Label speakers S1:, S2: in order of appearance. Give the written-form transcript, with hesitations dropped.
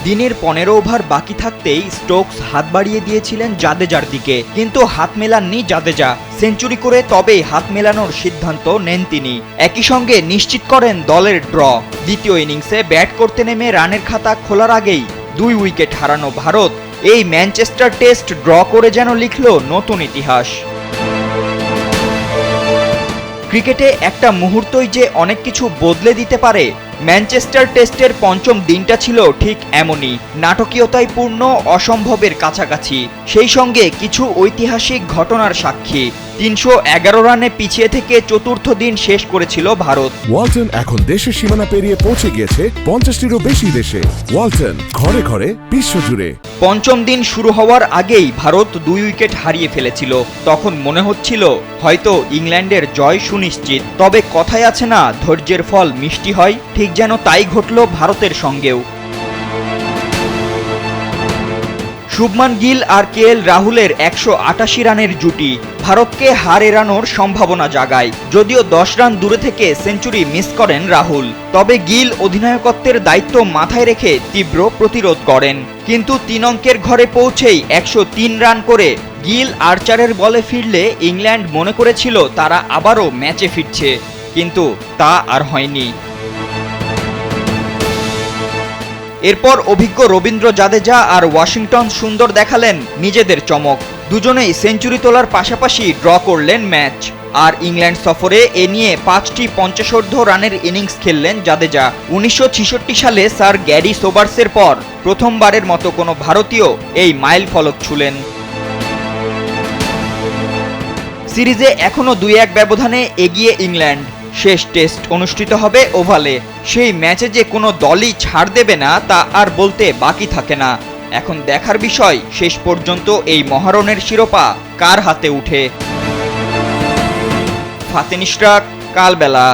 S1: দিনের 15 ওভার বাকি থাকতেই স্টোকস হাত বাড়িয়ে দিয়েছিলেন জাদেজার দিকে, কিন্তু হাত মেলাননি জাদেজা। সেঞ্চুরি করে তবেই হাত মেলানোর সিদ্ধান্ত নেন তিনি। একই সঙ্গে নিশ্চিত করেন দলের ড্র। দ্বিতীয় ইনিংসে ব্যাট করতে নেমে রানের খাতা খোলার আগেই 2 উইকেট হারানো ভারত এই ম্যানচেস্টার টেস্ট ড্র করে যেন লিখল নতুন ইতিহাস। ক্রিকেটে একটা মুহূর্তই যে অনেক কিছু বদলে দিতে পারে, ম্যানচেস্টার টেস্টের পঞ্চম দিনটা ছিল ঠিক এমনই, নাটকীয়তায় পূর্ণ, অসম্ভবের কাছাকাছি, সেই সঙ্গে কিছু ঐতিহাসিক ঘটনার সাক্ষী। 311 রানে পিছিয়ে থেকে চতুর্থ দিন শেষ করেছিল ভারত।
S2: ওয়ালটন এখন দেশের সীমানা পেরিয়ে পৌঁছে গিয়েছে 50টিরও বেশি দেশে। ওয়ালটন, ঘরে ঘরে, বিশ্বজুড়ে।
S1: পঞ্চম দিন শুরু হওয়ার আগেই ভারত 2 উইকেট হারিয়ে ফেলেছিল। তখন মনে হচ্ছিল হয়তো ইংল্যান্ডের জয় সুনিশ্চিত। তবে কথায় আছে না, ধৈর্যের ফল মিষ্টি হয়, ঠিক যেন তাই ঘটল ভারতের সঙ্গেও। শুভমান গিল আর কেএল রাহুলের 188 রানের জুটি ভারতকে হার এড়ানোর সম্ভাবনা জাগায়। যদিও 10 রান দূরে থেকে সেঞ্চুরি মিস করেন রাহুল, তবে গিল অধিনায়কত্বের দায়িত্ব মাথায় রেখে তীব্র প্রতিরোধ করেন। কিন্তু 3 অঙ্কের ঘরে পৌঁছেই 103 রান করে গিল আর্চারের বলে ফিরলে ইংল্যান্ড মনে করেছিল তারা আবারও ম্যাচে ফিরছে, কিন্তু তা আর হয়নি। এরপর অভিজ্ঞ রবীন্দ্র জাদেজা আর ওয়াশিংটন সুন্দর দেখালেন নিজেদের চমক। দুজনেই সেঞ্চুরি তোলার পাশাপাশি ড্র করলেন ম্যাচ। আর ইংল্যান্ড সফরে এ নিয়ে 5টি 50 রানের ইনিংস খেললেন জাদেজা। 1966 সালে স্যার গ্যারি সোবার্সের পর প্রথমবারের মতো কোনো ভারতীয় এই মাইল ফলক ছুঁলেন। সিরিজে এখনও 2-1 ব্যবধানে এগিয়ে ইংল্যান্ড। শেষ টেস্ট অনুষ্ঠিত হবে ওভালে। সেই ম্যাচে যে কোনো দলই ছাড় দেবে না তা আর বলতে বাকি থাকে না। এখন দেখার বিষয় শেষ পর্যন্ত এই মহারণের শিরোপা কার হাতে উঠে। ফাতেন ইশরাক, কালবেলা।